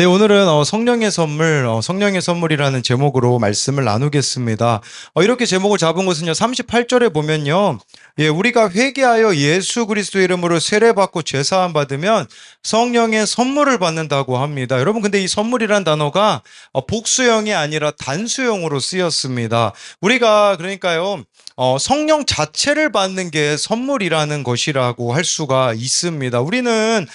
네, 오늘은 성령의 선물, 성령의 선물이라는 제목으로 말씀을 나누겠습니다. 이렇게 제목을 잡은 것은요, 38절에 보면요, 예, 우리가 회개하여 예수 그리스도 이름으로 세례받고 죄사함 받으면 성령의 선물을 받는다고 합니다. 여러분, 근데 이 선물이란 단어가 복수형이 아니라 단수형으로 쓰였습니다. 우리가 그러니까요, 성령 자체를 받는 게 선물이라는 것이라고 할 수가 있습니다. 우리는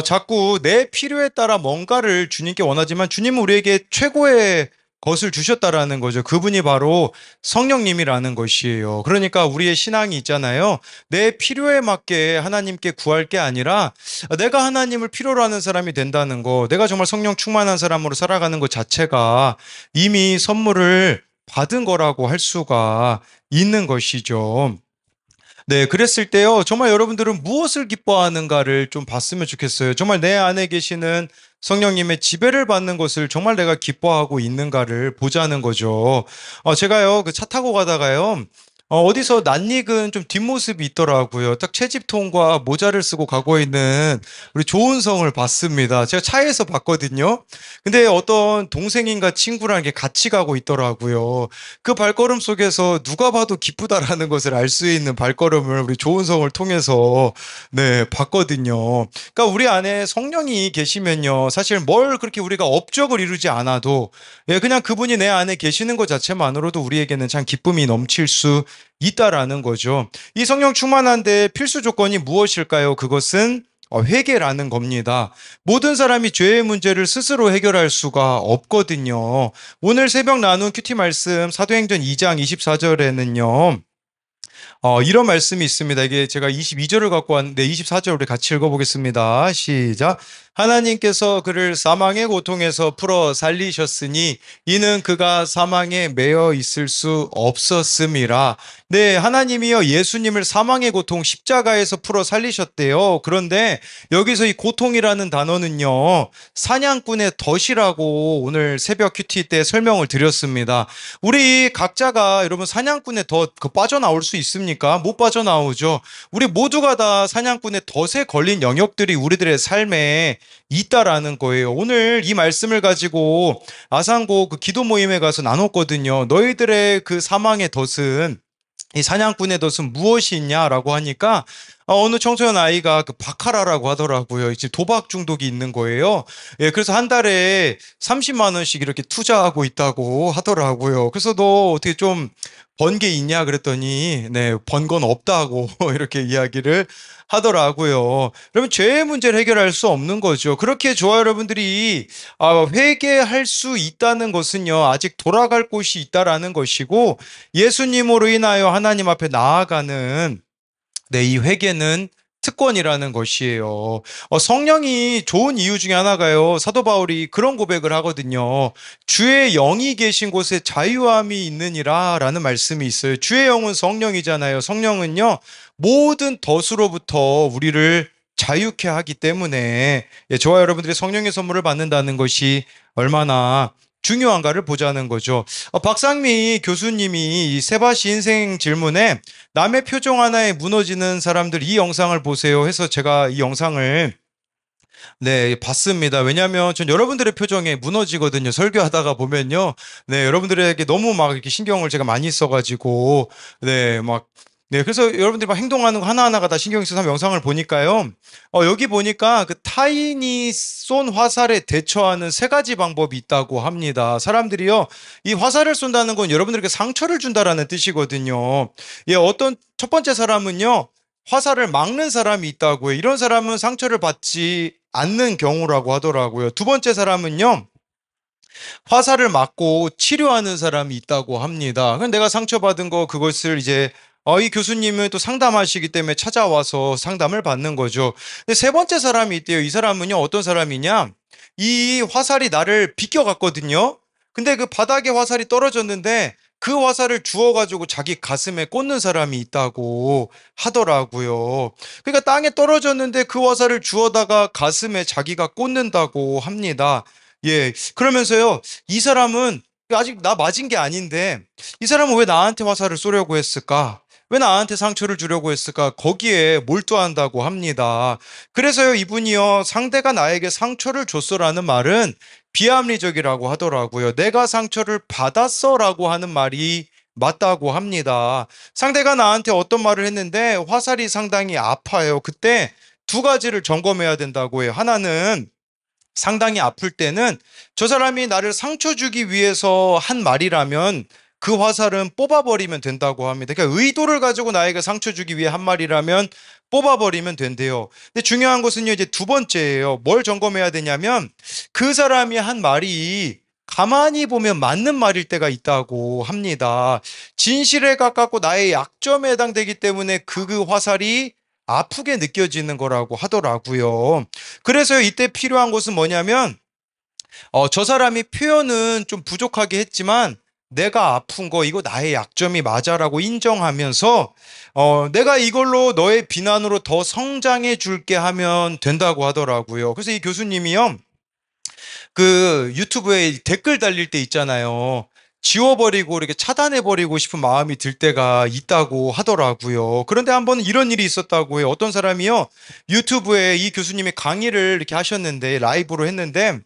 자꾸 내 필요에 따라 뭔가를 주님께 원하지만 주님은 우리에게 최고의 것을 주셨다라는 거죠. 그분이 바로 성령님이라는 것이에요. 그러니까 우리의 신앙이 있잖아요. 내 필요에 맞게 하나님께 구할 게 아니라 내가 하나님을 필요로 하는 사람이 된다는 거, 내가 정말 성령 충만한 사람으로 살아가는 것 자체가 이미 선물을 받은 거라고 할 수가 있는 것이죠. 네, 그랬을 때요, 정말 여러분들은 무엇을 기뻐하는가를 좀 봤으면 좋겠어요. 정말 내 안에 계시는 성령님의 지배를 받는 것을 정말 내가 기뻐하고 있는가를 보자는 거죠. 제가요, 그 차 타고 가다가요, 어디서 낯익은 좀 뒷모습이 있더라고요. 딱 채집통과 모자를 쓰고 가고 있는 우리 조은성을 봤습니다. 제가 차에서 봤거든요. 근데 어떤 동생인가 친구랑 이렇게 같이 가고 있더라고요. 그 발걸음 속에서 누가 봐도 기쁘다라는 것을 알 수 있는 발걸음을 우리 조은성을 통해서 네, 봤거든요. 그러니까 우리 안에 성령이 계시면요. 사실 뭘 그렇게 우리가 업적을 이루지 않아도 예, 그냥 그분이 내 안에 계시는 것 자체만으로도 우리에게는 참 기쁨이 넘칠 수 있다라는 거죠. 이 성령 충만한데 필수 조건이 무엇일까요? 그것은 회개라는 겁니다. 모든 사람이 죄의 문제를 스스로 해결할 수가 없거든요. 오늘 새벽 나눈 큐티 말씀 사도행전 2장 24절에는요. 이런 말씀이 있습니다. 이게 제가 22절을 갖고 왔는데 24절 우리 같이 읽어보겠습니다. 시작. 하나님께서 그를 사망의 고통에서 풀어 살리셨으니 이는 그가 사망에 매여 있을 수 없었음이라. 네, 하나님이요 예수님을 사망의 고통 십자가에서 풀어 살리셨대요. 그런데 여기서 이 고통이라는 단어는요 사냥꾼의 덫이라고 오늘 새벽 큐티 때 설명을 드렸습니다. 우리 각자가 여러분 사냥꾼의 덫 빠져나올 수 있습니까? 못 빠져나오죠. 우리 모두가 다 사냥꾼의 덫에 걸린 영역들이 우리들의 삶에 있다라는 거예요. 오늘 이 말씀을 가지고 아상고 그 기도 모임에 가서 나눴거든요. 너희들의 그 사망의 덫은 이 사냥꾼의 덫은 무엇이 있냐라고 하니까 어느 청소년 아이가 그 바카라라고 하더라고요. 이제 도박 중독이 있는 거예요. 예, 그래서 한 달에 30만 원씩 이렇게 투자하고 있다고 하더라고요. 그래서 너 어떻게 좀 번 게 있냐 그랬더니 네, 번 건 없다고 이렇게 이야기를 하더라고요. 그러면 죄의 문제를 해결할 수 없는 거죠. 그렇게 저와 여러분들이 회개할 수 있다는 것은요, 아직 돌아갈 곳이 있다라는 것이고 예수님으로 인하여 하나님 앞에 나아가는 네, 이 회개는 특권이라는 것이에요. 성령이 좋은 이유 중에 하나가요. 사도 바울이 그런 고백을 하거든요. 주의 영이 계신 곳에 자유함이 있느니라 라는 말씀이 있어요. 주의 영은 성령이잖아요. 성령은요, 모든 덫으로부터 우리를 자유케 하기 때문에 예, 저와 여러분들이 성령의 선물을 받는다는 것이 얼마나 중요한가를 보자는 거죠. 박상미 교수님이 이 세바시 인생 질문에 남의 표정 하나에 무너지는 사람들 이 영상을 보세요 해서 제가 이 영상을 네, 봤습니다. 왜냐하면 전 여러분들의 표정에 무너지거든요. 설교하다가 보면요. 네, 여러분들에게 너무 막 이렇게 신경을 제가 많이 써가지고 네, 막 네, 그래서 여러분들이 막 행동하는 거 하나하나가 다 신경 써서 한번 영상을 보니까요. 여기 보니까 그 타인이 쏜 화살에 대처하는 세 가지 방법이 있다고 합니다. 사람들이요, 이 화살을 쏜다는 건 여러분들에게 상처를 준다라는 뜻이거든요. 예, 어떤 첫 번째 사람은요, 화살을 막는 사람이 있다고요. 이런 사람은 상처를 받지 않는 경우라고 하더라고요. 두 번째 사람은요, 화살을 맞고 치료하는 사람이 있다고 합니다. 그럼 내가 상처받은 거 그것을 이제 이 교수님은 또 상담하시기 때문에 찾아와서 상담을 받는 거죠. 근데 세 번째 사람이 있대요. 이 사람은요, 어떤 사람이냐? 이 화살이 나를 비껴갔거든요. 근데 그 바닥에 화살이 떨어졌는데 그 화살을 주워가지고 자기 가슴에 꽂는 사람이 있다고 하더라고요. 그러니까 땅에 떨어졌는데 그 화살을 주워다가 가슴에 자기가 꽂는다고 합니다. 예, 그러면서요, 이 사람은 아직 나 맞은 게 아닌데, 이 사람은 왜 나한테 화살을 쏘려고 했을까? 왜 나한테 상처를 주려고 했을까? 거기에 몰두한다고 합니다. 그래서요, 이분이요, 상대가 나에게 상처를 줬어라는 말은 비합리적이라고 하더라고요. 내가 상처를 받았어라고 하는 말이 맞다고 합니다. 상대가 나한테 어떤 말을 했는데 화살이 상당히 아파요. 그때 두 가지를 점검해야 된다고 해요. 하나는 상당히 아플 때는 저 사람이 나를 상처 주기 위해서 한 말이라면 그 화살은 뽑아버리면 된다고 합니다. 그러니까 의도를 가지고 나에게 상처 주기 위해 한 말이라면 뽑아버리면 된대요. 근데 중요한 것은요, 이제 두 번째예요. 뭘 점검해야 되냐면 그 사람이 한 말이 가만히 보면 맞는 말일 때가 있다고 합니다. 진실에 가깝고 나의 약점에 해당되기 때문에 그 화살이 아프게 느껴지는 거라고 하더라고요. 그래서 이때 필요한 것은 뭐냐면, 저 사람이 표현은 좀 부족하게 했지만, 내가 아픈 거, 이거 나의 약점이 맞아라고 인정하면서, 내가 이걸로 너의 비난으로 더 성장해 줄게 하면 된다고 하더라고요. 그래서 이 교수님이요, 그 유튜브에 댓글 달릴 때 있잖아요. 지워버리고 이렇게 차단해버리고 싶은 마음이 들 때가 있다고 하더라고요. 그런데 한번 이런 일이 있었다고 해요. 어떤 사람이요, 유튜브에 이 교수님이 강의를 이렇게 하셨는데, 라이브로 했는데,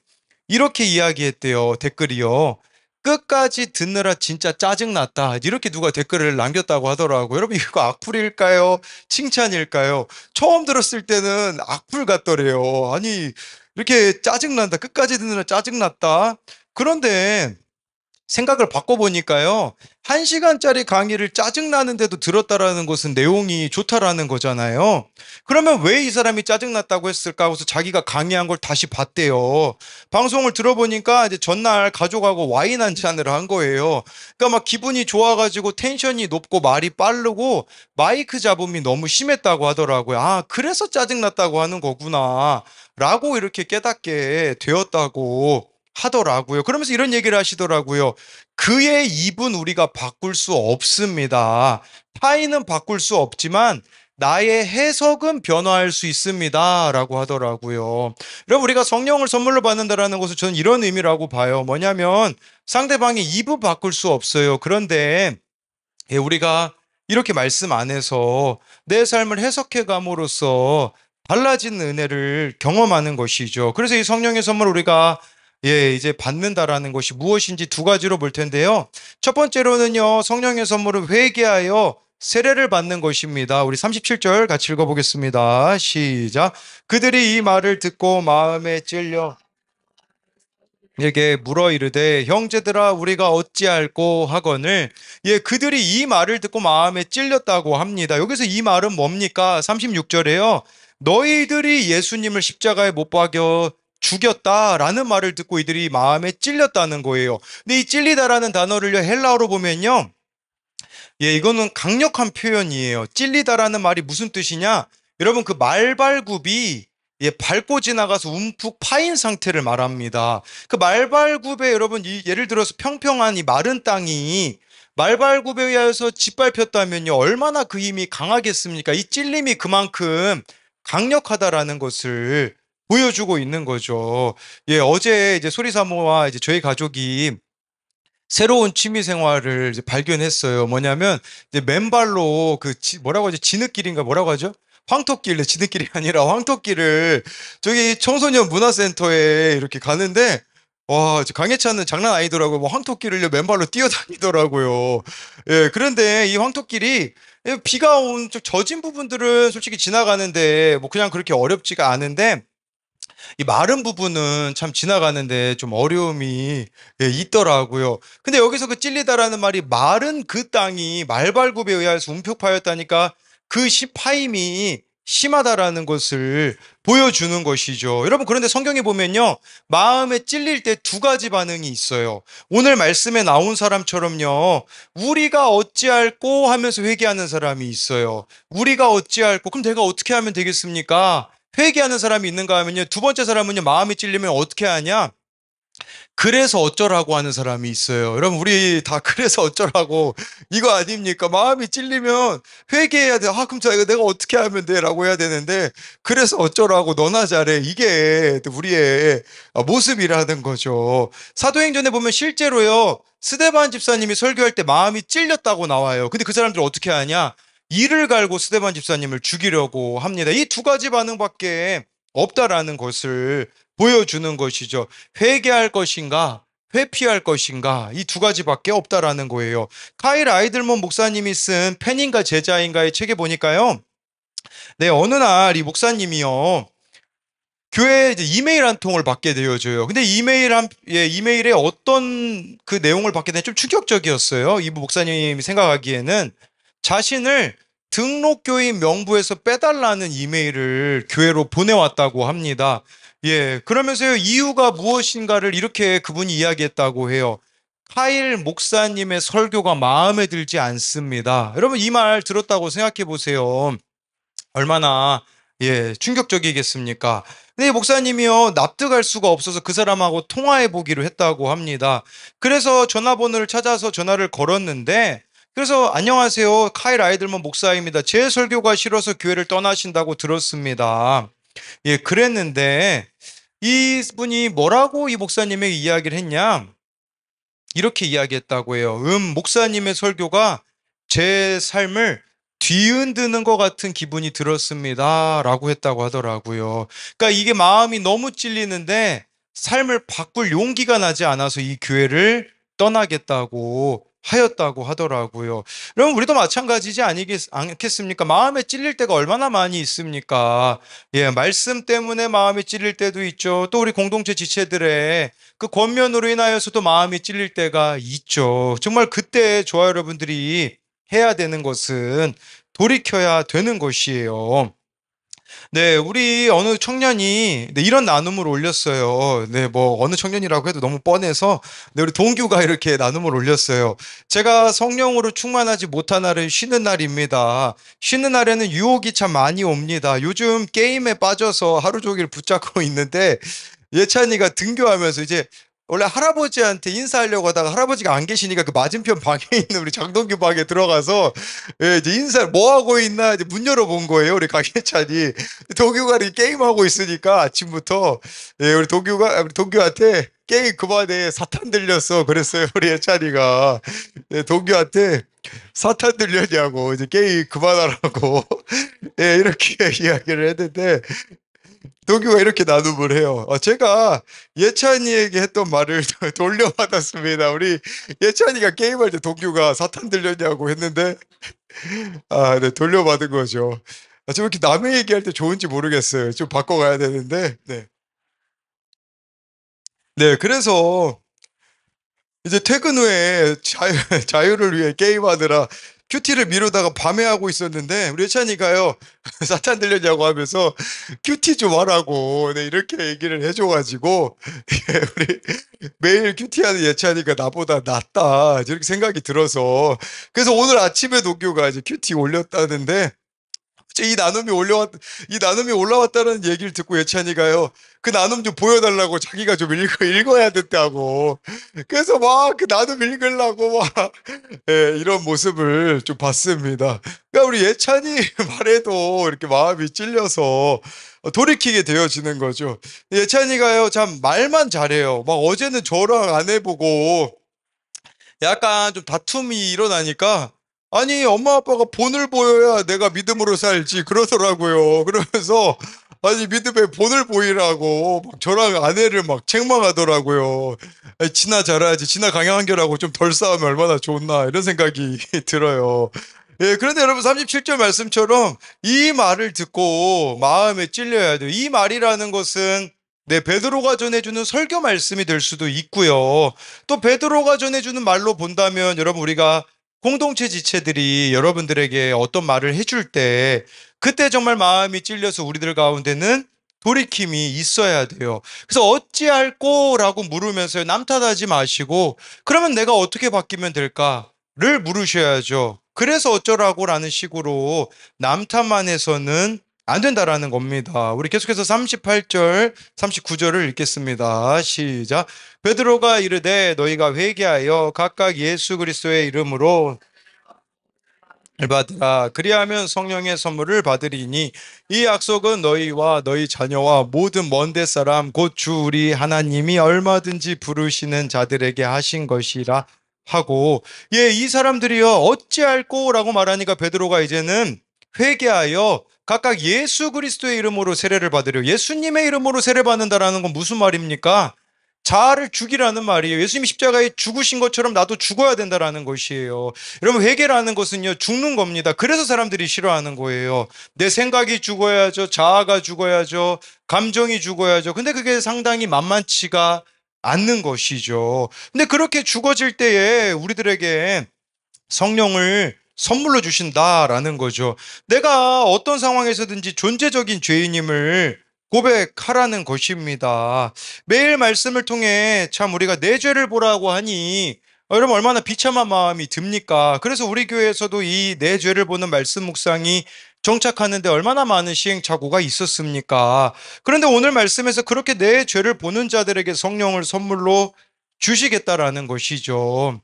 이렇게 이야기했대요. 댓글이요. 끝까지 듣느라 진짜 짜증났다. 이렇게 누가 댓글을 남겼다고 하더라고요. 여러분, 이거 악플일까요? 칭찬일까요? 처음 들었을 때는 악플 같더래요. 아니, 이렇게 짜증난다. 끝까지 듣느라 짜증났다. 그런데 생각을 바꿔보니까요, 1시간짜리 강의를 짜증나는데도 들었다라는 것은 내용이 좋다라는 거잖아요. 그러면 왜 이 사람이 짜증났다고 했을까 하고서 자기가 강의한 걸 다시 봤대요. 방송을 들어보니까 이제 전날 가족하고 와인 한 잔을 한 거예요. 그러니까 막 기분이 좋아가지고 텐션이 높고 말이 빠르고 마이크 잡음이 너무 심했다고 하더라고요. 아, 그래서 짜증났다고 하는 거구나. 라고 이렇게 깨닫게 되었다고 하더라고요. 그러면서 이런 얘기를 하시더라고요. 그의 입은 우리가 바꿀 수 없습니다. 타인은 바꿀 수 없지만 나의 해석은 변화할 수 있습니다. 라고 하더라고요. 여러분, 우리가 성령을 선물로 받는다라는 것을 저는 이런 의미라고 봐요. 뭐냐면 상대방의 입은 바꿀 수 없어요. 그런데 우리가 이렇게 말씀 안에서 내 삶을 해석해 감으로써 달라진 은혜를 경험하는 것이죠. 그래서 이 성령의 선물 우리가 이제 받는다라는 것이 무엇인지 두 가지로 볼 텐데요. 첫 번째로는요, 성령의 선물은 회개하여 세례를 받는 것입니다. 우리 37절 같이 읽어보겠습니다. 시작. 그들이 이 말을 듣고 마음에 찔려 에게 물어 이르되 형제들아 우리가 어찌할꼬 하거늘, 그들이 이 말을 듣고 마음에 찔렸다고 합니다. 여기서 이 말은 뭡니까? 36절에요. 너희들이 예수님을 십자가에 못 박여 죽였다라는 말을 듣고 이들이 마음에 찔렸다는 거예요. 근데 이 찔리다라는 단어를 헬라어로 보면요, 이거는 강력한 표현이에요. 찔리다라는 말이 무슨 뜻이냐? 여러분, 그 말발굽이 밟고 지나가서 움푹 파인 상태를 말합니다. 그 말발굽에 여러분, 예를 들어서 평평한 이 마른 땅이 말발굽에 의해서 짓밟혔다면요, 얼마나 그 힘이 강하겠습니까? 이 찔림이 그만큼 강력하다라는 것을 보여주고 있는 거죠. 어제 이제 소리사모와 이제 저희 가족이 새로운 취미 생활을 이제 발견했어요. 뭐냐면 이제 맨발로 뭐라고 하죠? 진흙길인가 뭐라고 하죠? 황토길, 진흙길이 아니라 황토길을 저기 청소년 문화센터에 이렇게 가는데, 와, 강혜찬은 장난 아니더라고요. 뭐 황토길을 맨발로 뛰어다니더라고요. 그런데 이 황토길이 비가 온 젖은 부분들은 솔직히 지나가는데 뭐 그냥 그렇게 어렵지가 않은데, 이 마른 부분은 참 지나가는데 좀 어려움이 있더라고요. 근데 여기서 그 찔리다라는 말이 마른 그 땅이 말발굽에 의해서 움푹파였다니까 그 파임이 심하다라는 것을 보여주는 것이죠. 여러분, 그런데 성경에 보면요, 마음에 찔릴 때 두 가지 반응이 있어요. 오늘 말씀에 나온 사람처럼요, 우리가 어찌할꼬 하면서 회개하는 사람이 있어요. 우리가 어찌할꼬, 그럼 내가 어떻게 하면 되겠습니까? 회개하는 사람이 있는가 하면요, 두 번째 사람은요, 마음이 찔리면 어떻게 하냐? 그래서 어쩌라고 하는 사람이 있어요. 여러분, 우리 다 그래서 어쩌라고 이거 아닙니까? 마음이 찔리면 회개해야 돼. 아, 그럼 이거 내가 어떻게 하면 돼? 라고 해야 되는데, 그래서 어쩌라고 너나 잘해. 이게 우리의 모습이라는 거죠. 사도행전에 보면 실제로요, 스데반 집사님이 설교할 때 마음이 찔렸다고 나와요. 근데 그 사람들 어떻게 하냐? 이를 갈고 스데반 집사님을 죽이려고 합니다. 이 두 가지 반응밖에 없다라는 것을 보여주는 것이죠. 회개할 것인가, 회피할 것인가, 이 두 가지밖에 없다라는 거예요. 카일 아이들먼 목사님이 쓴 팬인가 제자인가의 책에 보니까요. 네, 어느 날 이 목사님이요. 교회에 이제 이메일 한 통을 받게 되어져요. 근데 이메일에 어떤 그 내용을 받게 되면 좀 충격적이었어요. 이 목사님이 생각하기에는 자신을 등록교인 명부에서 빼달라는 이메일을 교회로 보내왔다고 합니다. 예, 그러면서요, 이유가 무엇인가를 이렇게 그분이 이야기했다고 해요. 카일 목사님의 설교가 마음에 들지 않습니다. 여러분, 이 말 들었다고 생각해 보세요. 얼마나 충격적이겠습니까? 근데 이 목사님이요 납득할 수가 없어서 그 사람하고 통화해 보기로 했다고 합니다. 그래서 전화번호를 찾아서 전화를 걸었는데 그래서 안녕하세요 카일 아이들먼 목사입니다. 제 설교가 싫어서 교회를 떠나신다고 들었습니다. 예, 그랬는데 이분이 뭐라고 이 목사님에게 이야기를 했냐? 이렇게 이야기했다고 해요. 목사님의 설교가 제 삶을 뒤흔드는 것 같은 기분이 들었습니다. 라고 했다고 하더라고요. 그러니까 이게 마음이 너무 찔리는데 삶을 바꿀 용기가 나지 않아서 이 교회를 떠나겠다고 하였다고 하더라고요. 여러분, 우리도 마찬가지지 않겠습니까? 마음에 찔릴 때가 얼마나 많이 있습니까? 예, 말씀 때문에 마음이 찔릴 때도 있죠. 또 우리 공동체 지체들의 그 권면으로 인하여서도 마음이 찔릴 때가 있죠. 정말 그때 저와 여러분들이 해야 되는 것은 돌이켜야 되는 것이에요. 네, 우리 어느 청년이 이런 나눔을 올렸어요. 네, 뭐 어느 청년이라고 해도 너무 뻔해서 우리 동규가 이렇게 나눔을 올렸어요. 제가 성령으로 충만하지 못한 날은 쉬는 날입니다. 쉬는 날에는 유혹이 참 많이 옵니다. 요즘 게임에 빠져서 하루 종일 붙잡고 있는데 예찬이가 등교하면서 이제 원래 할아버지한테 인사하려고 하다가 할아버지가 안 계시니까 그 맞은편 방에 있는 우리 장동규 방에 들어가서 이제 인사를 뭐 하고 있나 이제 문 열어본 거예요. 우리 강예찬이 동규가 이렇게 게임하고 있으니까 아침부터 우리 동규한테 게임 그만해 사탄 들렸어 그랬어요. 우리 예찬이가 동규한테 사탄 들렸냐고 이제 게임 그만하라고 이렇게 이야기를 했는데 동규가 이렇게 나눔을 해요. 제가 예찬이에게 했던 말을 돌려받았습니다. 우리 예찬이가 게임할 때 동규가 사탄 들렸냐고 했는데, 네, 돌려받은 거죠. 좀 이렇게 남의 얘기할 때 좋은지 모르겠어요. 좀 바꿔가야 되는데, 네. 네, 그래서 이제 퇴근 후에 자유를 위해 게임하느라 큐티를 미루다가 밤에 하고 있었는데 우리 예찬이가요 사탄 들렸냐고 하면서 큐티 좀 하라고 이렇게 얘기를 해줘가지고 우리 매일 큐티하는 예찬이가 나보다 낫다 이렇게 생각이 들어서 그래서 오늘 아침에 동규가 이제 큐티 올렸다는데 이 나눔이 올라왔다는 얘기를 듣고 예찬이가요. 그 나눔 좀 보여달라고 자기가 좀 읽어야 된다고. 그래서 막 그 나눔 읽으려고 막, 이런 모습을 좀 봤습니다. 그러니까 우리 예찬이 말에도 이렇게 마음이 찔려서 돌이키게 되어지는 거죠. 예찬이가요, 참 말만 잘해요. 막 어제는 저랑 안 해보고 약간 좀 다툼이 일어나니까 아니 엄마 아빠가 본을 보여야 내가 믿음으로 살지 그러더라고요. 그러면서 아니 믿음에 본을 보이라고 막 저랑 아내를 막 책망하더라고요. 아니, 지나 잘해야지 지나 강양한결하고 좀 덜 싸우면 얼마나 좋나 이런 생각이 들어요. 예, 그런데 여러분 37절 말씀처럼 이 말을 듣고 마음에 찔려야 돼요. 이 말이라는 것은 네, 베드로가 전해주는 설교 말씀이 될 수도 있고요. 또 베드로가 전해주는 말로 본다면 여러분 우리가 공동체 지체들이 여러분들에게 어떤 말을 해줄 때 그때 정말 마음이 찔려서 우리들 가운데는 돌이킴이 있어야 돼요. 그래서 어찌할꼬라고 물으면서 남 탓하지 마시고 그러면 내가 어떻게 바뀌면 될까를 물으셔야죠. 그래서 어쩌라고라는 식으로 남 탓만 해서는 안 된다라는 겁니다. 우리 계속해서 38절, 39절을 읽겠습니다. 시작. 베드로가 이르되 너희가 회개하여 각각 예수 그리스도의 이름으로 받으라. 그리하면 성령의 선물을 받으리니 이 약속은 너희와 너희 자녀와 모든 먼데 사람 곧 주 우리 하나님이 얼마든지 부르시는 자들에게 하신 것이라 하고, 이 사람들이요, 어찌할꼬라고 말하니까 베드로가 이제는 회개하여 각각 예수 그리스도의 이름으로 세례를 받으려. 예수님의 이름으로 세례 받는다라는 건 무슨 말입니까? 자아를 죽이라는 말이에요. 예수님이 십자가에 죽으신 것처럼 나도 죽어야 된다라는 것이에요. 여러분, 회개라는 것은요, 죽는 겁니다. 그래서 사람들이 싫어하는 거예요. 내 생각이 죽어야죠. 자아가 죽어야죠. 감정이 죽어야죠. 근데 그게 상당히 만만치가 않는 것이죠. 근데 그렇게 죽어질 때에 우리들에게 성령을 선물로 주신다라는 거죠. 내가 어떤 상황에서든지 존재적인 죄인임을 고백하라는 것입니다. 매일 말씀을 통해 참 우리가 내 죄를 보라고 하니 여러분 얼마나 비참한 마음이 듭니까? 그래서 우리 교회에서도 이 내 죄를 보는 말씀 묵상이 정착하는데 얼마나 많은 시행착오가 있었습니까? 그런데 오늘 말씀에서 그렇게 내 죄를 보는 자들에게 성령을 선물로 주시겠다라는 것이죠.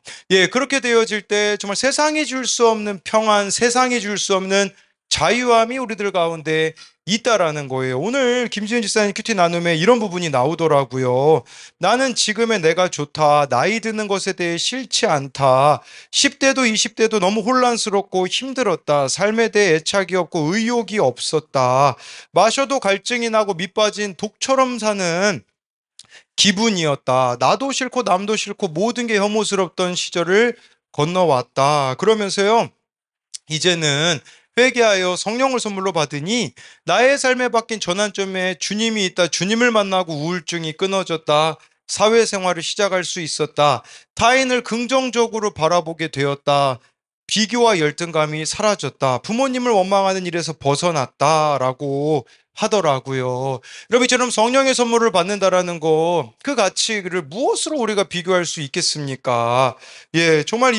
그렇게 되어질 때 정말 세상이 줄 수 없는 평안, 세상이 줄 수 없는 자유함이 우리들 가운데 있다라는 거예요. 오늘 김지은 집사님 큐티 나눔에 이런 부분이 나오더라고요. 나는 지금의 내가 좋다. 나이 드는 것에 대해 싫지 않다. 10대도 20대도 너무 혼란스럽고 힘들었다. 삶에 대해 애착이 없고 의욕이 없었다. 마셔도 갈증이 나고 밑빠진 독처럼 사는 기분이었다. 나도 싫고 남도 싫고 모든 게 혐오스럽던 시절을 건너왔다. 그러면서요, 이제는 회개하여 성령을 선물로 받으니 나의 삶에 바뀐 전환점에 주님이 있다. 주님을 만나고 우울증이 끊어졌다. 사회생활을 시작할 수 있었다. 타인을 긍정적으로 바라보게 되었다. 비교와 열등감이 사라졌다. 부모님을 원망하는 일에서 벗어났다라고 하더라고요. 여러분, 이처럼 성령의 선물을 받는다라는 거, 그 가치를 무엇으로 우리가 비교할 수 있겠습니까? 정말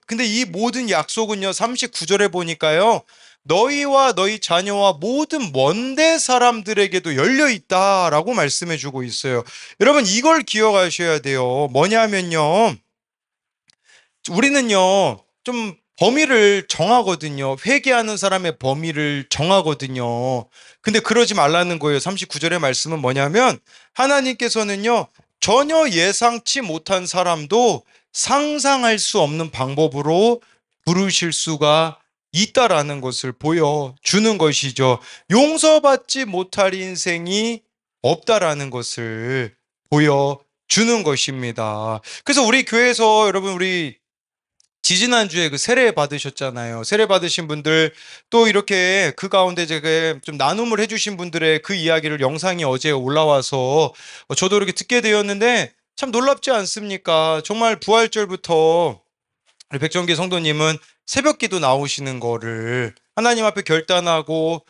근데 이 모든 약속은요, 39절에 보니까요, 너희와 너희 자녀와 모든 먼데 사람들에게도 열려 있다라고 말씀해 주고 있어요. 여러분, 이걸 기억하셔야 돼요. 뭐냐면요, 우리는요, 좀 범위를 정하거든요. 회개하는 사람의 범위를 정하거든요. 근데 그러지 말라는 거예요. 39절의 말씀은 뭐냐면, 하나님께서는요, 전혀 예상치 못한 사람도 상상할 수 없는 방법으로 부르실 수가 있다라는 것을 보여주는 것이죠. 용서받지 못할 인생이 없다라는 것을 보여주는 것입니다. 그래서 우리 교회에서 여러분, 우리 지지난주에 그 세례 받으셨잖아요. 세례 받으신 분들, 또 이렇게 그 가운데 제가 좀 나눔을 해주신 분들의 그 이야기를 영상이 어제 올라와서 저도 이렇게 듣게 되었는데 참 놀랍지 않습니까? 정말 부활절부터 우리 백정기 성도님은 새벽 기도 나오시는 거를 하나님 앞에 결단하고,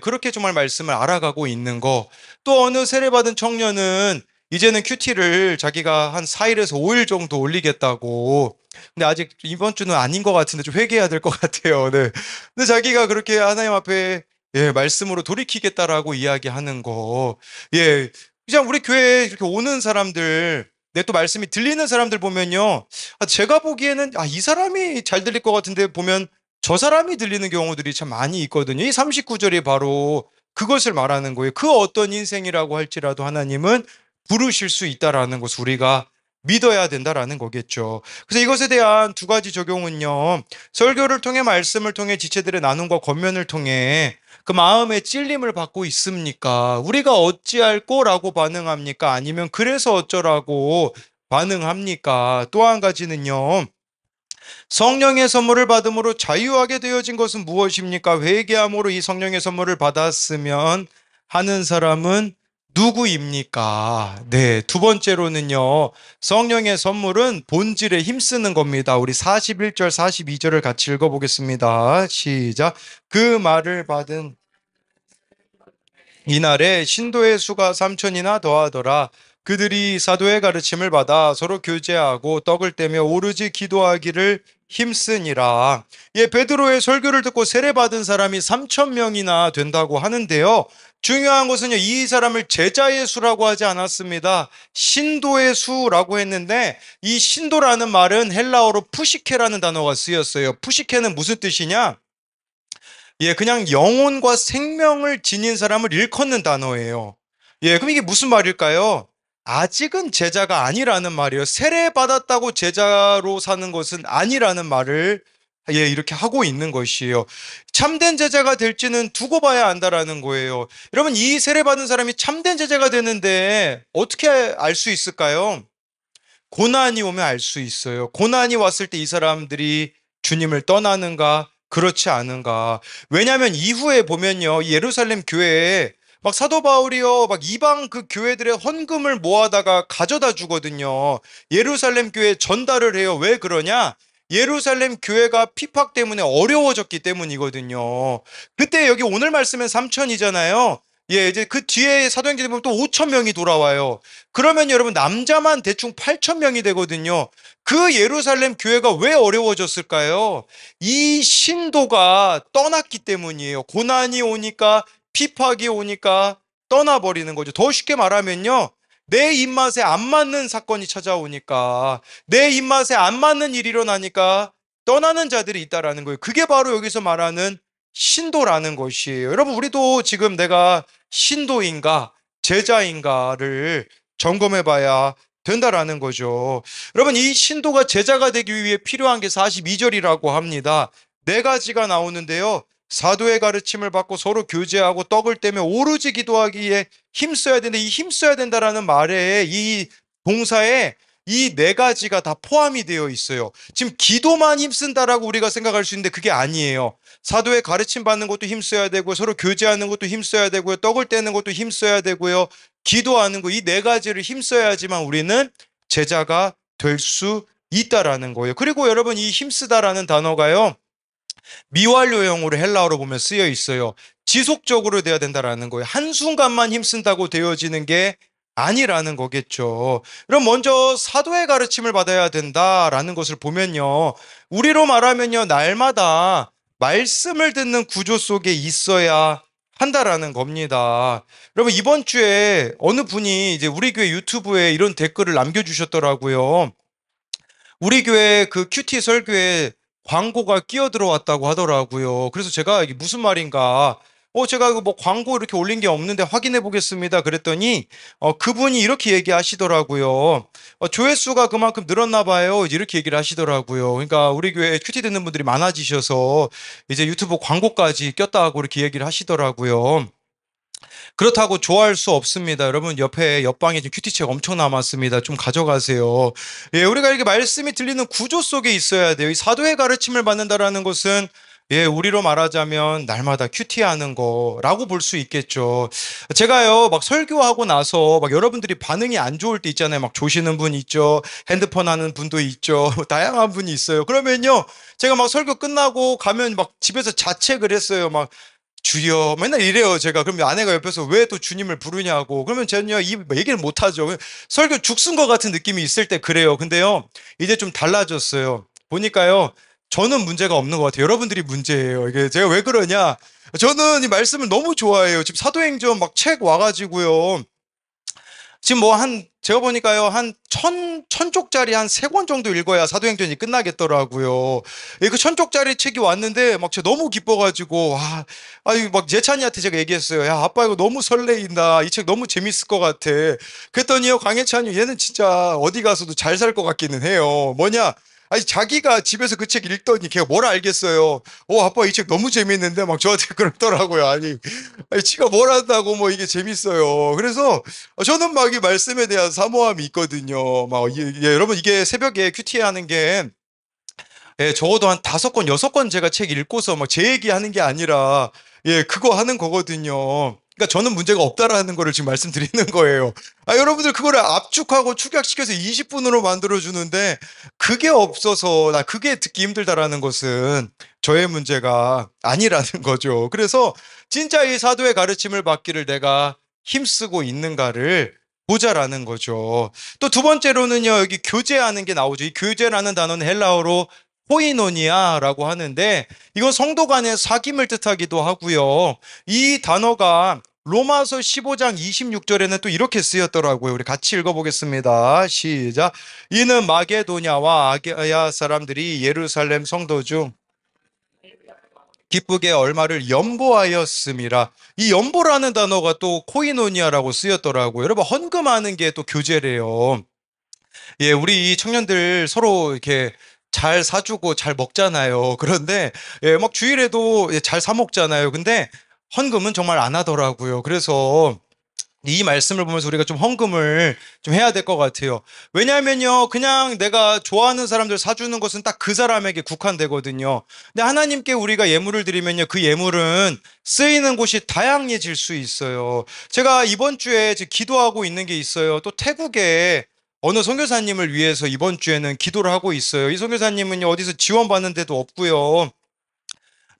그렇게 정말 말씀을 알아가고 있는 거. 또 어느 세례받은 청년은 이제는 큐티를 자기가 한 4일에서 5일 정도 올리겠다고. 근데 아직 이번 주는 아닌 것 같은데 좀 회개해야 될 것 같아요. 네. 근데 자기가 그렇게 하나님 앞에 말씀으로 돌이키겠다라고 이야기하는 거. 그냥 우리 교회에 이렇게 오는 사람들, 또 말씀이 들리는 사람들 보면요, 제가 보기에는 이 사람이 잘 들릴 것 같은데 보면 저 사람이 들리는 경우들이 참 많이 있거든요. 이 39절이 바로 그것을 말하는 거예요. 그 어떤 인생이라고 할지라도 하나님은 부르실 수 있다라는 것을 우리가 믿어야 된다라는 거겠죠. 그래서 이것에 대한 두 가지 적용은요, 설교를 통해 말씀을 통해 지체들의 나눔과 권면을 통해 그 마음의 찔림을 받고 있습니까? 우리가 어찌할꼬라고 반응합니까? 아니면 그래서 어쩌라고 반응합니까? 또 한 가지는요, 성령의 선물을 받음으로 자유하게 되어진 것은 무엇입니까? 회개함으로 이 성령의 선물을 받았으면 하는 사람은 누구입니까? 두 번째로는요, 성령의 선물은 본질에 힘쓰는 겁니다. 우리 41절, 42절을 같이 읽어보겠습니다. 시작. 그 말을 받은 이날에 신도의 수가 3천이나 더하더라. 그들이 사도의 가르침을 받아 서로 교제하고 떡을 떼며 오르지 기도하기를 힘쓰니라. 베드로의 설교를 듣고 세례받은 사람이 3천 명이나 된다고 하는데요. 중요한 것은요, 이 사람을 제자의 수라고 하지 않았습니다. 신도의 수라고 했는데, 이 신도라는 말은 헬라어로 푸시케라는 단어가 쓰였어요. 푸시케는 무슨 뜻이냐? 그냥 영혼과 생명을 지닌 사람을 일컫는 단어예요. 그럼 이게 무슨 말일까요? 아직은 제자가 아니라는 말이에요. 세례받았다고 제자로 사는 것은 아니라는 말을 이렇게 하고 있는 것이에요. 참된 제자가 될지는 두고 봐야 안다라는 거예요. 여러분, 이 세례받은 사람이 참된 제자가 되는데 어떻게 알 수 있을까요? 고난이 오면 알 수 있어요. 고난이 왔을 때 이 사람들이 주님을 떠나는가, 그렇지 않은가. 왜냐하면 이후에 보면요, 이 예루살렘 교회에 막 사도 바울이요, 막 이방 그 교회들의 헌금을 모아다가 가져다 주거든요. 예루살렘 교회에 전달을 해요. 왜 그러냐? 예루살렘 교회가 피팍 때문에 어려워졌기 때문이거든요. 그때 여기 오늘 말씀은 3천이잖아요. 이제 그 뒤에 사도행전에 보면 또 5천 명이 돌아와요. 그러면 여러분 남자만 대충 8천 명이 되거든요. 그 예루살렘 교회가 왜 어려워졌을까요? 이 신도가 떠났기 때문이에요. 고난이 오니까, 피팍이 오니까 떠나버리는 거죠. 더 쉽게 말하면요, 내 입맛에 안 맞는 사건이 찾아오니까, 내 입맛에 안 맞는 일이 일어나니까 떠나는 자들이 있다라는 거예요. 그게 바로 여기서 말하는 신도라는 것이에요. 여러분, 우리도 지금 내가 신도인가 제자인가를 점검해 봐야 된다라는 거죠. 여러분, 이 신도가 제자가 되기 위해 필요한 게 42절이라고 합니다. 네 가지가 나오는데요. 사도의 가르침을 받고 서로 교제하고 떡을 떼며 오로지 기도하기에 힘써야 되는데, 이 힘써야 된다라는 말에, 이 동사에 이 네 가지가 다 포함이 되어 있어요. 지금 기도만 힘쓴다라고 우리가 생각할 수 있는데 그게 아니에요. 사도의 가르침 받는 것도 힘써야 되고, 서로 교제하는 것도 힘써야 되고요, 떡을 떼는 것도 힘써야 되고요, 기도하는 거, 이 네 가지를 힘써야지만 우리는 제자가 될 수 있다라는 거예요. 그리고 여러분, 이 힘쓰다라는 단어가요, 미완료형으로 헬라어로 보면 쓰여 있어요. 지속적으로 돼야 된다라는 거예요. 한순간만 힘쓴다고 되어지는 게 아니라는 거겠죠. 그럼 먼저 사도의 가르침을 받아야 된다라는 것을 보면요, 우리로 말하면요, 날마다 말씀을 듣는 구조 속에 있어야 한다라는 겁니다. 여러분, 이번 주에 어느 분이 이제 우리 교회 유튜브에 이런 댓글을 남겨주셨더라고요. 우리 교회 그 큐티 설교에 광고가 끼어 들어왔다고 하더라고요. 그래서 제가 이게 무슨 말인가? 제가 이거 뭐 광고 이렇게 올린 게 없는데 확인해 보겠습니다. 그랬더니 그분이 이렇게 얘기하시더라고요. 조회수가 그만큼 늘었나 봐요. 이제 이렇게 얘기를 하시더라고요. 그러니까 우리 교회 큐티 듣는 분들이 많아지셔서 이제 유튜브 광고까지 꼈다고 이렇게 얘기를 하시더라고요. 그렇다고 좋아할 수 없습니다. 여러분, 옆에 옆방에 지금 큐티책 엄청 남았습니다. 좀 가져가세요. 우리가 이렇게 말씀이 들리는 구조 속에 있어야 돼요. 이 사도의 가르침을 받는다라는 것은 우리로 말하자면 날마다 큐티하는 거라고 볼 수 있겠죠. 제가요, 막 설교하고 나서 막 여러분들이 반응이 안 좋을 때 있잖아요. 막 조시는 분 있죠. 핸드폰 하는 분도 있죠. 다양한 분이 있어요. 그러면요, 제가 막 설교 끝나고 가면 막 집에서 자책을 했어요. 막 주여 맨날 이래요. 제가. 그럼 아내가 옆에서 왜 또 주님을 부르냐고. 그러면 저는요, 이 얘기를 못 하죠. 설교 죽순 것 같은 느낌이 있을 때 그래요. 근데요, 이제 좀 달라졌어요. 보니까요, 저는 문제가 없는 것 같아요. 여러분들이 문제예요. 이게 제가 왜 그러냐, 저는 이 말씀을 너무 좋아해요. 지금 사도행전 막 책 와가지고요, 지금 뭐 제가 보니까요, 한 천쪽짜리 한 세 권 정도 읽어야 사도행전이 끝나겠더라고요. 그 천쪽짜리 책이 왔는데 막 제가 너무 기뻐가지고, 막 예찬이한테 제가 얘기했어요. 야, 아빠 이거 너무 설레인다. 이 책 너무 재밌을 것 같아. 그랬더니요, 강예찬이, 얘는 진짜 어디 가서도 잘 살 것 같기는 해요. 뭐냐? 아니, 자기가 집에서 그 책 읽더니 걔가 뭘 알겠어요. 아빠 이 책 너무 재밌는데 막 저한테 그러더라고요. 아니 지가 뭘 한다고 뭐 이게 재밌어요. 그래서 저는 막 이 말씀에 대한 사모함이 있거든요. 막 여러분, 이게 새벽에 큐티 하는 게 적어도 한 5권, 6권 제가 책 읽고서 막 제 얘기하는 게 아니라 그거 하는 거거든요. 그러니까 저는 문제가 없다라는 거를 지금 말씀드리는 거예요. 여러분들 그거를 압축하고 축약시켜서 20분으로 만들어주는데 그게 없어서 나 그게 듣기 힘들다라는 것은 저의 문제가 아니라는 거죠. 그래서 진짜 이 사도의 가르침을 받기를 내가 힘쓰고 있는가를 보자라는 거죠. 또 두 번째로는요, 여기 교제하는 게 나오죠. 이 교제라는 단어는 헬라어로 코이노니아라고 하는데, 이건 성도 간의 사귐을 뜻하기도 하고요. 이 단어가 로마서 15장 26절에는 또 이렇게 쓰였더라고요. 우리 같이 읽어보겠습니다. 시작. 이는 마게도냐와 아게야 사람들이 예루살렘 성도 중 기쁘게 얼마를 연보하였음이라. 이 연보라는 단어가 또 코이노니아라고 쓰였더라고요. 여러분, 헌금하는 게 또 교제래요. 예, 우리 이 청년들 서로 이렇게 잘 사주고 잘 먹잖아요. 그런데 예, 막 주일에도 예, 잘 사 먹잖아요. 근데 헌금은 정말 안 하더라고요. 그래서 이 말씀을 보면서 우리가 좀 헌금을 좀 해야 될 것 같아요. 왜냐하면요, 그냥 내가 좋아하는 사람들 사주는 것은 딱 그 사람에게 국한되거든요. 근데 하나님께 우리가 예물을 드리면요, 그 예물은 쓰이는 곳이 다양해질 수 있어요. 제가 이번 주에 지금 기도하고 있는 게 있어요. 또 태국에 어느 선교사님을 위해서 이번 주에는 기도를 하고 있어요. 이 선교사님은요, 어디서 지원받는 데도 없고요.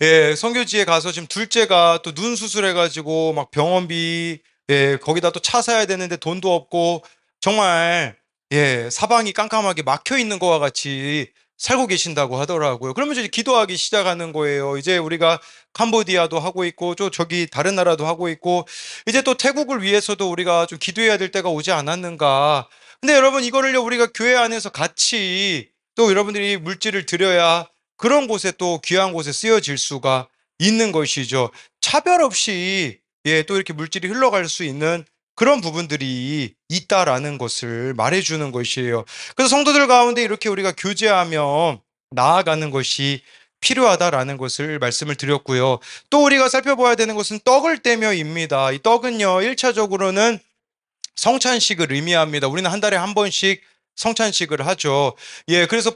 예, 선교지에 가서 지금 둘째가 또 눈 수술해가지고 막 병원비, 예, 거기다 또 차 사야 되는데 돈도 없고 정말 예, 사방이 깜깜하게 막혀 있는 거와 같이 살고 계신다고 하더라고요. 그러면서 이제 기도하기 시작하는 거예요. 이제 우리가 캄보디아도 하고 있고 또 저기 다른 나라도 하고 있고 이제 또 태국을 위해서도 우리가 좀 기도해야 될 때가 오지 않았는가. 근데 여러분 이거를요 우리가 교회 안에서 같이 또 여러분들이 물질을 드려야 그런 곳에 또 귀한 곳에 쓰여질 수가 있는 것이죠. 차별 없이 예, 또 이렇게 물질이 흘러갈 수 있는 그런 부분들이 있다라는 것을 말해주는 것이에요. 그래서 성도들 가운데 이렇게 우리가 교제하며 나아가는 것이 필요하다라는 것을 말씀을 드렸고요. 또 우리가 살펴봐야 되는 것은 떡을 떼며입니다. 이 떡은요, 1차적으로는 성찬식을 의미합니다. 우리는 한 달에 한 번씩 성찬식을 하죠. 예, 그래서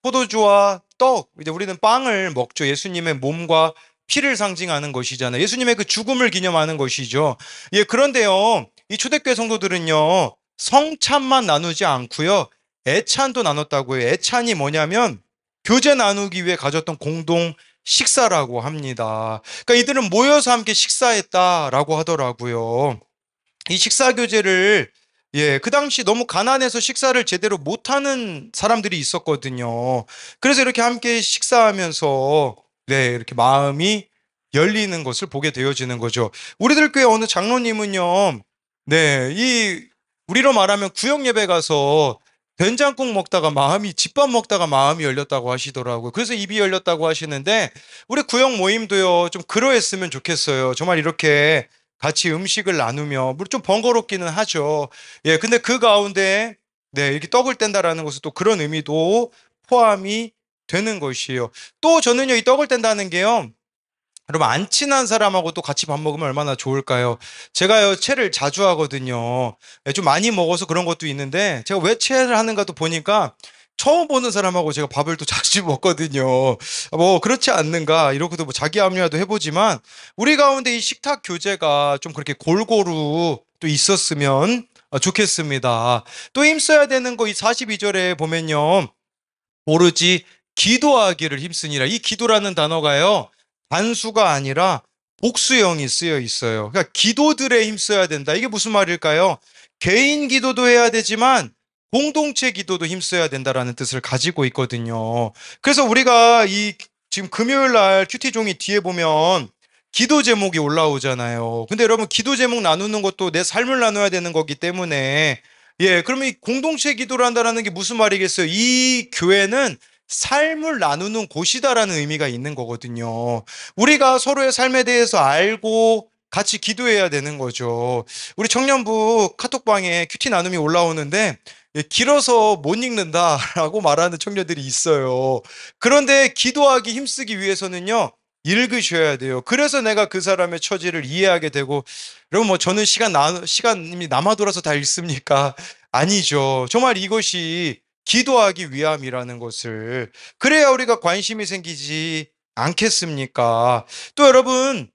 포도주와 떡, 이제 우리는 빵을 먹죠. 예수님의 몸과 피를 상징하는 것이잖아요. 예수님의 그 죽음을 기념하는 것이죠. 예, 그런데요, 이 초대교회 성도들은요, 성찬만 나누지 않고요, 애찬도 나눴다고 해요. 애찬이 뭐냐면, 교제 나누기 위해 가졌던 공동 식사라고 합니다. 그러니까 이들은 모여서 함께 식사했다라고 하더라고요. 이 식사 교제를 예, 그 당시 너무 가난해서 식사를 제대로 못하는 사람들이 있었거든요. 그래서 이렇게 함께 식사하면서 네, 이렇게 마음이 열리는 것을 보게 되어지는 거죠. 우리들 교회 어느 장로님은요, 네, 우리로 말하면 구역 예배 가서 된장국 먹다가 집밥 먹다가 마음이 열렸다고 하시더라고요. 그래서 입이 열렸다고 하시는데, 우리 구역 모임도요, 좀 그러했으면 좋겠어요. 정말 이렇게 같이 음식을 나누며, 물론 좀 번거롭기는 하죠. 예, 근데 그 가운데, 네, 이렇게 떡을 뗀다라는 것은 또 그런 의미도 포함이 되는 것이에요. 또 저는요, 이 떡을 뗀다는 게요, 여러분, 안 친한 사람하고 또 같이 밥 먹으면 얼마나 좋을까요? 제가요, 채를 자주 하거든요. 예, 좀 많이 먹어서 그런 것도 있는데, 제가 왜 채를 하는가 또 보니까, 처음 보는 사람하고 제가 밥을 또 자주 먹거든요. 뭐, 그렇지 않는가, 이러고도 뭐 자기 합리화도 해보지만, 우리 가운데 이 식탁 교제가 좀 그렇게 골고루 또 있었으면 좋겠습니다. 또 힘써야 되는 거 이 42절에 보면요. 오로지 기도하기를 힘쓰니라. 이 기도라는 단어가요, 단수가 아니라 복수형이 쓰여 있어요. 그러니까 기도들에 힘써야 된다. 이게 무슨 말일까요? 개인 기도도 해야 되지만 공동체 기도도 힘써야 된다라는 뜻을 가지고 있거든요. 그래서 우리가 지금 금요일 날 큐티종이 뒤에 보면 기도 제목이 올라오잖아요. 근데 여러분 기도 제목 나누는 것도 내 삶을 나눠야 되는 거기 때문에 예, 그러면 이 공동체 기도를 한다는 게 무슨 말이겠어요? 이 교회는 삶을 나누는 곳이다라는 의미가 있는 거거든요. 우리가 서로의 삶에 대해서 알고 같이 기도해야 되는 거죠. 우리 청년부 카톡방에 큐티 나눔이 올라오는데 예, 길어서 못 읽는다라고 말하는 청년들이 있어요. 그런데 기도하기 힘쓰기 위해서는요, 읽으셔야 돼요. 그래서 내가 그 사람의 처지를 이해하게 되고, 여러분 뭐 저는 시간이 남아 돌아서 다 읽습니까? 아니죠. 정말 이것이 기도하기 위함이라는 것을 그래야 우리가 관심이 생기지 않겠습니까? 또 여러분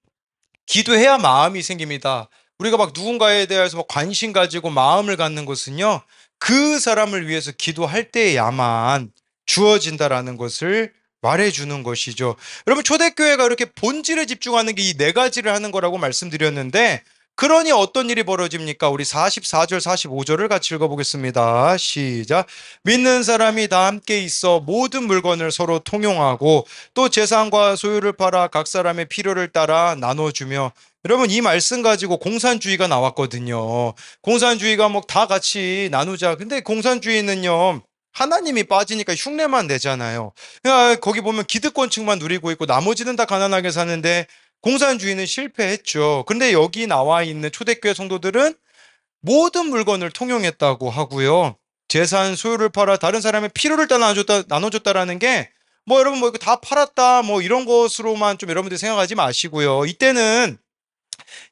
기도해야 마음이 생깁니다. 우리가 막 누군가에 대해서 막 관심 가지고 마음을 갖는 것은요, 그 사람을 위해서 기도할 때야만 주어진다라는 것을 말해주는 것이죠. 여러분, 초대교회가 이렇게 본질에 집중하는 게 이 네 가지를 하는 거라고 말씀드렸는데, 그러니 어떤 일이 벌어집니까? 우리 44절, 45절을 같이 읽어보겠습니다. 시작. 믿는 사람이 다 함께 있어 모든 물건을 서로 통용하고 또 재산과 소유를 팔아 각 사람의 필요를 따라 나눠주며 여러분 이 말씀 가지고 공산주의가 나왔거든요. 공산주의가 뭐 다 같이 나누자. 근데 공산주의는요. 하나님이 빠지니까 흉내만 내잖아요. 그러니까 거기 보면 기득권층만 누리고 있고 나머지는 다 가난하게 사는데 공산주의는 실패했죠. 근데 여기 나와 있는 초대교회 성도들은 모든 물건을 통용했다고 하고요. 재산, 소유를 팔아 다른 사람의 필요를 다 나눠줬다라는 게 뭐 여러분 뭐 이거 다 팔았다 뭐 이런 것으로만 좀 여러분들이 생각하지 마시고요. 이때는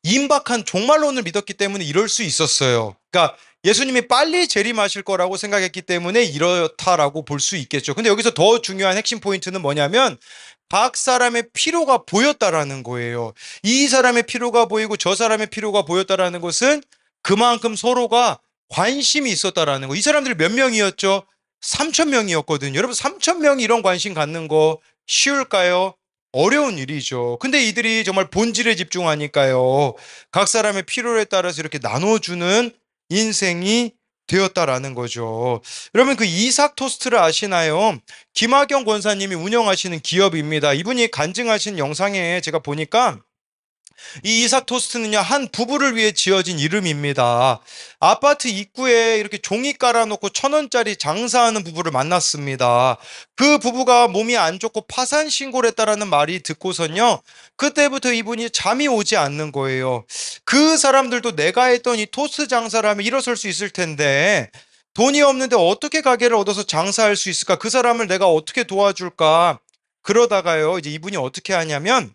임박한 종말론을 믿었기 때문에 이럴 수 있었어요. 그러니까 예수님이 빨리 재림하실 거라고 생각했기 때문에 이렇다라고 볼 수 있겠죠. 근데 여기서 더 중요한 핵심 포인트는 뭐냐면 각 사람의 필요가 보였다라는 거예요. 이 사람의 필요가 보이고 저 사람의 필요가 보였다라는 것은 그만큼 서로가 관심이 있었다라는 거. 이 사람들이 몇 명이었죠? 3천 명이었거든요. 여러분 3천 명이 이런 관심 갖는 거 쉬울까요? 어려운 일이죠. 근데 이들이 정말 본질에 집중하니까요. 각 사람의 필요에 따라서 이렇게 나눠주는 인생이 되었다라는 거죠. 여러분 그 이삭 토스트를 아시나요? 김학영 권사님이 운영하시는 기업입니다. 이분이 간증하신 영상에 제가 보니까 이 이삭 토스트는요, 한 부부를 위해 지어진 이름입니다. 아파트 입구에 이렇게 종이 깔아놓고 1,000원짜리 장사하는 부부를 만났습니다. 그 부부가 몸이 안 좋고 파산 신고를 했다라는 말이 듣고선요, 그때부터 이분이 잠이 오지 않는 거예요. 그 사람들도 내가 했던 이 토스트 장사를 하면 일어설 수 있을 텐데, 돈이 없는데 어떻게 가게를 얻어서 장사할 수 있을까? 그 사람을 내가 어떻게 도와줄까? 그러다가요, 이제 이분이 어떻게 하냐면,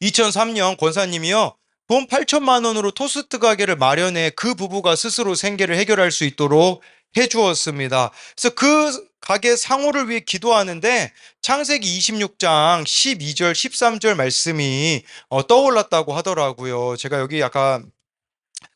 2003년 권사님이요. 돈 8천만 원으로 토스트 가게를 마련해 그 부부가 스스로 생계를 해결할 수 있도록 해주었습니다. 그래서 그 가게 상호를 위해 기도하는데 창세기 26장 12절, 13절 말씀이 떠올랐다고 하더라고요. 제가 여기 약간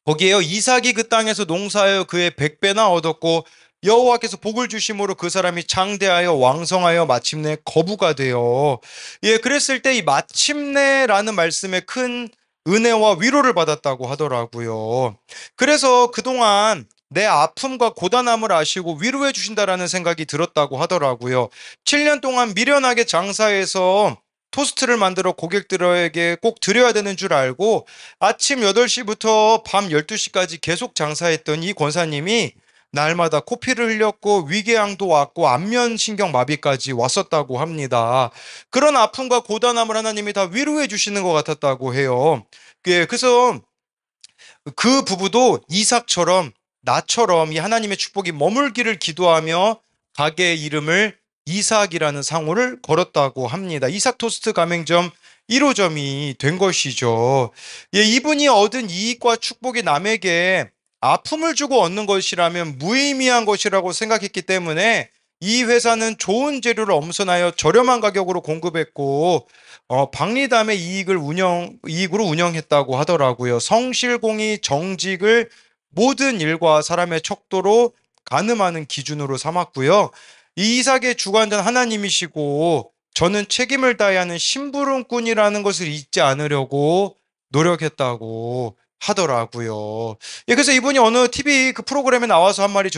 거기에요. 이삭이 그 땅에서 농사하여 그의 100배나 얻었고 여호와께서 복을 주심으로 그 사람이 장대하여 왕성하여 마침내 거부가 되어 예 그랬을 때 이 마침내라는 말씀에 큰 은혜와 위로를 받았다고 하더라고요. 그래서 그동안 내 아픔과 고단함을 아시고 위로해 주신다라는 생각이 들었다고 하더라고요. 7년 동안 미련하게 장사해서 토스트를 만들어 고객들에게 꼭 드려야 되는 줄 알고 아침 8시부터 밤 12시까지 계속 장사했던 이 권사님이 날마다 코피를 흘렸고 위궤양도 왔고 안면신경 마비까지 왔었다고 합니다. 그런 아픔과 고단함을 하나님이 다 위로해 주시는 것 같았다고 해요. 예, 그래서 그 부부도 이삭처럼 나처럼 이 하나님의 축복이 머물기를 기도하며 가게의 이름을 이삭이라는 상호를 걸었다고 합니다. 이삭 토스트 가맹점 1호점이 된 것이죠. 예, 이분이 얻은 이익과 축복이 남에게 아픔을 주고 얻는 것이라면 무의미한 것이라고 생각했기 때문에 이 회사는 좋은 재료를 엄선하여 저렴한 가격으로 공급했고 박리담의 이익으로 운영했다고 하더라고요. 성실공의, 정직을 모든 일과 사람의 척도로 가늠하는 기준으로 삼았고요. 이 이삭의 주관자는 하나님이시고 저는 책임을 다해야 하는 심부름꾼이라는 것을 잊지 않으려고 노력했다고 하더라고요. 예, 그래서 이분이 어느 TV 그 프로그램에 나와서 한 말이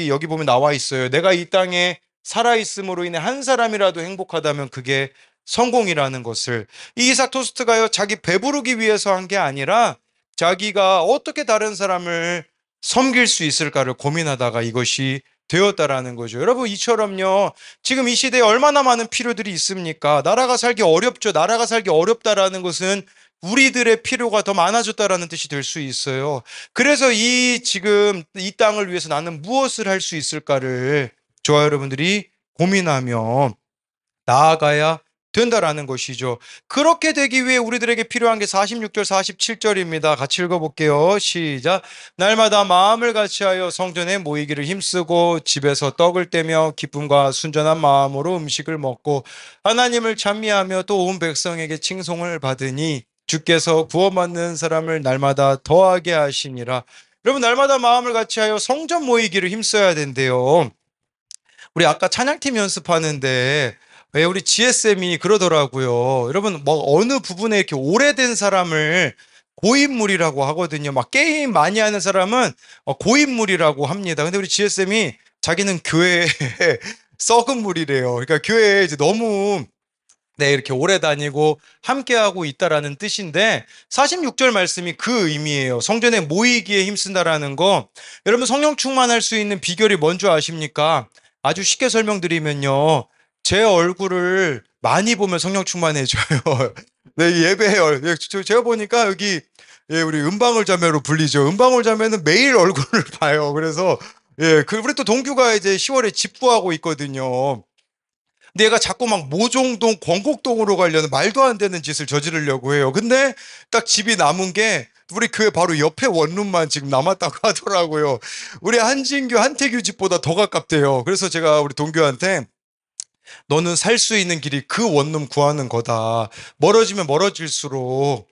여기 보면 나와 있어요. 내가 이 땅에 살아있음으로 인해 한 사람이라도 행복하다면 그게 성공이라는 것을. 이 이삭 토스트가요, 자기 배부르기 위해서 한 게 아니라 자기가 어떻게 다른 사람을 섬길 수 있을까를 고민하다가 이것이 되었다라는 거죠. 여러분, 이처럼요, 지금 이 시대에 얼마나 많은 필요들이 있습니까? 나라가 살기 어렵죠. 나라가 살기 어렵다라는 것은 우리들의 필요가 더 많아졌다라는 뜻이 될 수 있어요. 그래서 지금 이 땅을 위해서 나는 무엇을 할 수 있을까를 저와 여러분들이 고민하며 나아가야 된다라는 것이죠. 그렇게 되기 위해 우리들에게 필요한 게 46절, 47절입니다. 같이 읽어볼게요. 시작. 날마다 마음을 같이하여 성전에 모이기를 힘쓰고 집에서 떡을 떼며 기쁨과 순전한 마음으로 음식을 먹고 하나님을 찬미하며 또 온 백성에게 칭송을 받으니 주께서 구원받는 사람을 날마다 더하게 하시니라. 여러분, 날마다 마음을 같이하여 성전 모이기를 힘써야 된대요. 우리 아까 찬양팀 연습하는데 우리 GSM이 그러더라고요. 여러분, 뭐 어느 부분에 이렇게 오래된 사람을 고인물이라고 하거든요. 막 게임 많이 하는 사람은 고인물이라고 합니다. 근데 우리 GSM이 자기는 교회에 썩은 물이래요. 그러니까 교회에 이제 너무 네, 이렇게 오래 다니고 함께하고 있다라는 뜻인데 46절 말씀이 그 의미예요. 성전에 모이기에 힘쓴다라는 거. 여러분 성령 충만할 수 있는 비결이 뭔지 아십니까? 아주 쉽게 설명드리면요. 제 얼굴을 많이 보면 성령 충만해져요. 네, 예배요. 제가 보니까 여기 예, 우리 은방울 자매로 불리죠. 은방울 자매는 매일 얼굴을 봐요. 그래서 예, 우리 또 동규가 이제 10월에 집부하고 있거든요. 근데 얘가 자꾸 막 모종동, 권곡동으로 가려는 말도 안 되는 짓을 저지르려고 해요. 근데 딱 집이 남은 게 우리 교회 바로 옆에 원룸만 지금 남았다고 하더라고요. 우리 한진규, 한태규 집보다 더 가깝대요. 그래서 제가 우리 동규한테 너는 살 수 있는 길이 그 원룸 구하는 거다. 멀어지면 멀어질수록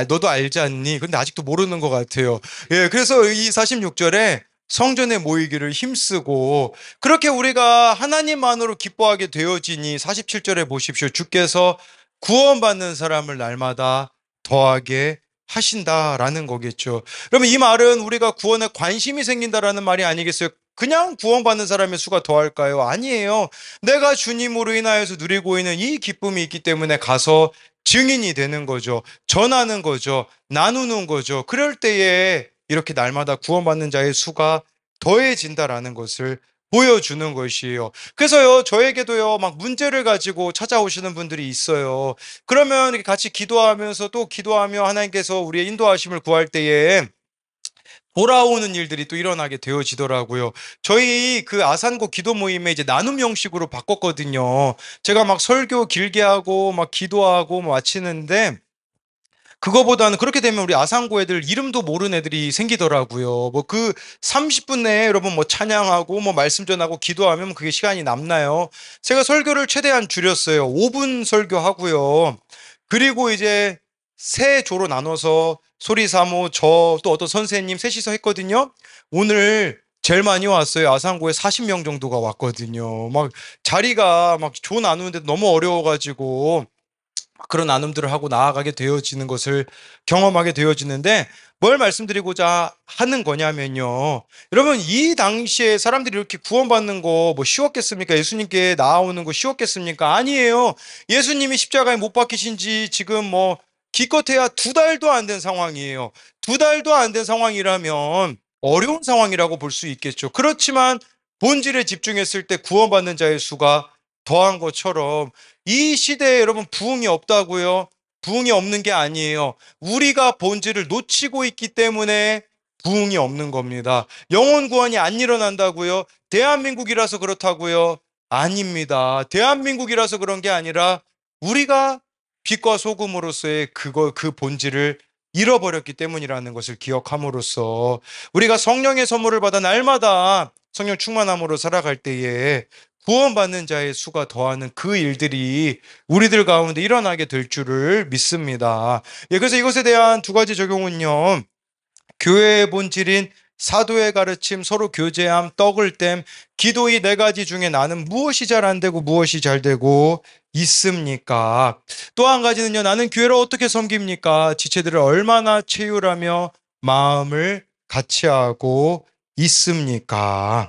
너도 알지 않니? 근데 아직도 모르는 것 같아요. 예, 그래서 이 46절에 성전에 모이기를 힘쓰고 그렇게 우리가 하나님만으로 기뻐하게 되어지니 47절에 보십시오. 주께서 구원받는 사람을 날마다 더하게 하신다라는 거겠죠. 그러면 이 말은 우리가 구원에 관심이 생긴다라는 말이 아니겠어요? 그냥 구원받는 사람의 수가 더할까요? 아니에요. 내가 주님으로 인하여서 누리고 있는 이 기쁨이 있기 때문에 가서 증인이 되는 거죠. 전하는 거죠. 나누는 거죠. 그럴 때에 이렇게 날마다 구원받는 자의 수가 더해진다라는 것을 보여주는 것이에요. 그래서요, 저에게도요, 막 문제를 가지고 찾아오시는 분들이 있어요. 그러면 이렇게 같이 기도하면서 또 기도하며 하나님께서 우리의 인도하심을 구할 때에 돌아오는 일들이 또 일어나게 되어지더라고요. 저희 그 아산고 기도 모임에 이제 나눔 형식으로 바꿨거든요. 제가 막 설교 길게 하고 막 기도하고 마치는데 그거보다는 그렇게 되면 우리 아산고 애들 이름도 모르는 애들이 생기더라고요. 뭐 그 30분 내에 여러분 뭐 찬양하고 뭐 말씀 전하고 기도하면 그게 시간이 남나요? 제가 설교를 최대한 줄였어요. 5분 설교하고요. 그리고 이제 세 조로 나눠서 소리사모 저 또 어떤 선생님 셋이서 했거든요. 오늘 제일 많이 왔어요. 아산고에 40명 정도가 왔거든요. 막 자리가 막 조 나누는데 너무 어려워가지고 그런 나눔들을 하고 나아가게 되어지는 것을 경험하게 되어지는데 뭘 말씀드리고자 하는 거냐면요. 여러분, 이 당시에 사람들이 이렇게 구원받는 거 뭐 쉬웠겠습니까? 예수님께 나아오는 거 쉬웠겠습니까? 아니에요. 예수님이 십자가에 못 박히신 지 지금 뭐 기껏해야 2달도 안 된 상황이에요. 2달도 안 된 상황이라면 어려운 상황이라고 볼 수 있겠죠. 그렇지만 본질에 집중했을 때 구원받는 자의 수가 더한 것처럼 이 시대에 여러분 부흥이 없다고요? 부흥이 없는 게 아니에요. 우리가 본질을 놓치고 있기 때문에 부흥이 없는 겁니다. 영혼 구원이 안 일어난다고요? 대한민국이라서 그렇다고요? 아닙니다. 대한민국이라서 그런 게 아니라 우리가 빛과 소금으로서의 그 본질을 잃어버렸기 때문이라는 것을 기억함으로써 우리가 성령의 선물을 받아 날마다 성령 충만함으로 살아갈 때에 구원받는 자의 수가 더하는 그 일들이 우리들 가운데 일어나게 될 줄을 믿습니다. 예, 그래서 이것에 대한 두 가지 적용은요. 교회의 본질인 사도의 가르침, 서로 교제함, 떡을 땜, 기도 이 네 가지 중에 나는 무엇이 잘 안 되고 무엇이 잘 되고 있습니까? 또 한 가지는요. 나는 교회를 어떻게 섬깁니까? 지체들을 얼마나 채율하며 마음을 같이 하고 있습니까?